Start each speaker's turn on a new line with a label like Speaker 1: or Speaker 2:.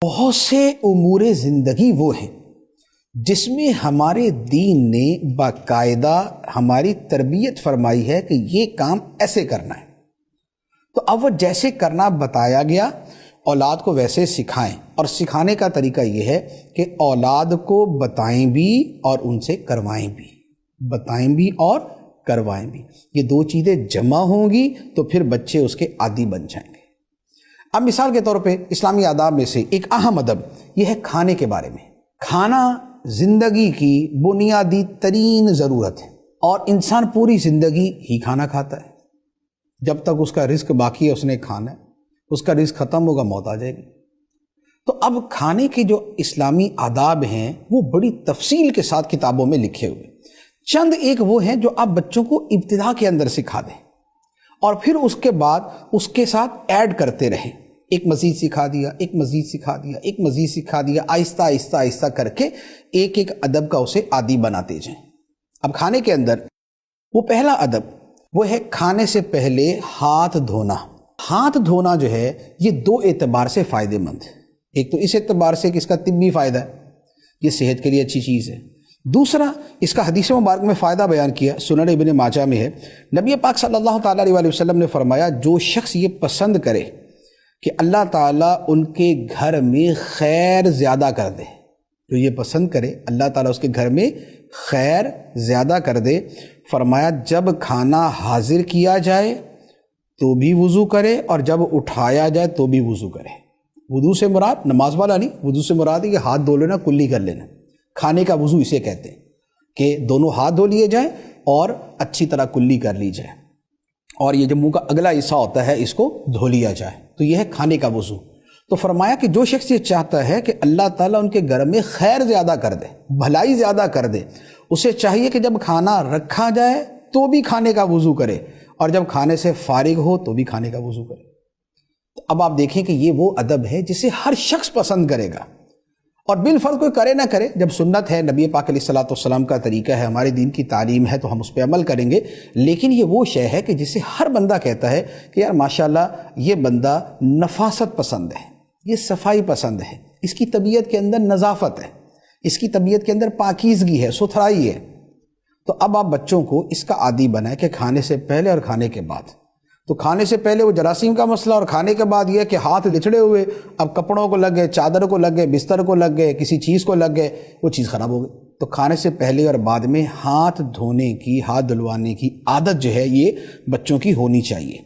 Speaker 1: بہت سے امور زندگی وہ ہیں جس میں ہمارے دین نے باقاعدہ ہماری تربیت فرمائی ہے کہ یہ کام ایسے کرنا ہے، تو اب وہ جیسے کرنا بتایا گیا اولاد کو ویسے سکھائیں، اور سکھانے کا طریقہ یہ ہے کہ اولاد کو بتائیں بھی اور ان سے کروائیں بھی، بتائیں بھی اور کروائیں بھی۔ یہ دو چیزیں جمع ہوں گی تو پھر بچے اس کے عادی بن جائیں گے۔ اب مثال کے طور پہ اسلامی آداب میں سے ایک اہم ادب یہ ہے کھانے کے بارے میں۔ کھانا زندگی کی بنیادی ترین ضرورت ہے، اور انسان پوری زندگی ہی کھانا کھاتا ہے۔ جب تک اس کا رزق باقی ہے اس نے کھانا ہے، اس کا رزق ختم ہوگا موت آ جائے گی۔ تو اب کھانے کے جو اسلامی آداب ہیں وہ بڑی تفصیل کے ساتھ کتابوں میں لکھے ہوئے، چند ایک وہ ہیں جو آپ بچوں کو ابتدا کے اندر سکھا دیں، اور پھر اس کے بعد اس کے ساتھ ایڈ کرتے رہیں، ایک مزید سکھا دیا، ایک مزید سکھا دیا، ایک مزید سکھا دیا، آہستہ آہستہ آہستہ کر کے ایک ایک ادب کا اسے عادی بناتے جائیں۔ اب کھانے کے اندر وہ پہلا ادب وہ ہے کھانے سے پہلے ہاتھ دھونا۔ ہاتھ دھونا جو ہے یہ دو اعتبار سے فائدہ مند ہے۔ ایک تو اس اعتبار سے کہ اس کا طبی فائدہ ہے، یہ صحت کے لیے اچھی چیز ہے۔ دوسرا اس کا حدیث مبارک میں فائدہ بیان کیا، سنن ابن ماجہ میں ہے، نبی پاک صلی اللہ تعالیٰ علیہ وسلم نے فرمایا جو شخص یہ پسند کرے کہ اللہ تعالیٰ ان کے گھر میں خیر زیادہ کر دے، جو یہ پسند کرے اللہ تعالیٰ اس کے گھر میں خیر زیادہ کر دے، فرمایا جب کھانا حاضر کیا جائے تو بھی وضو کرے اور جب اٹھایا جائے تو بھی وضو کرے۔ وضو سے مراد نماز والا نہیں، وضو سے مراد ہے کہ ہاتھ دھو لینا، کلی کر لینا۔ کھانے کا وضو اسے کہتے ہیں کہ دونوں ہاتھ دھو لیے جائیں اور اچھی طرح کلی کر لی جائے، اور یہ جو منہ کا اگلا حصہ ہوتا ہے اس کو دھو لیا جائے، تو یہ ہے کھانے کا وضو۔ تو فرمایا کہ جو شخص یہ چاہتا ہے کہ اللہ تعالیٰ ان کے گھر میں خیر زیادہ کر دے، بھلائی زیادہ کر دے، اسے چاہیے کہ جب کھانا رکھا جائے تو بھی کھانے کا وضو کرے، اور جب کھانے سے فارغ ہو تو بھی کھانے کا وضو کرے۔ تو اب آپ دیکھیں کہ یہ وہ ادب ہے جسے ہر شخص پسند کرے گا، اور بالفرض کوئی کرے نہ کرے، جب سنت ہے، نبی پاک علیہ الصلوۃ والسلام کا طریقہ ہے، ہمارے دین کی تعلیم ہے تو ہم اس پہ عمل کریں گے، لیکن یہ وہ شے ہے کہ جسے ہر بندہ کہتا ہے کہ یار ماشاءاللہ یہ بندہ نفاست پسند ہے، یہ صفائی پسند ہے، اس کی طبیعت کے اندر نظافت ہے، اس کی طبیعت کے اندر پاکیزگی ہے، ستھرائی ہے۔ تو اب آپ بچوں کو اس کا عادی بنائیں کہ کھانے سے پہلے اور کھانے کے بعد، تو کھانے سے پہلے وہ جراثیم کا مسئلہ، اور کھانے کے بعد یہ کہ ہاتھ لچڑے ہوئے، اب کپڑوں کو لگ گئے، چادر کو لگ گئے، بستر کو لگ گئے، کسی چیز کو لگ گئے، وہ چیز خراب ہو گئی۔ تو کھانے سے پہلے اور بعد میں ہاتھ دھونے کی، ہاتھ دھلوانے کی عادت جو ہے یہ بچوں کی ہونی چاہیے۔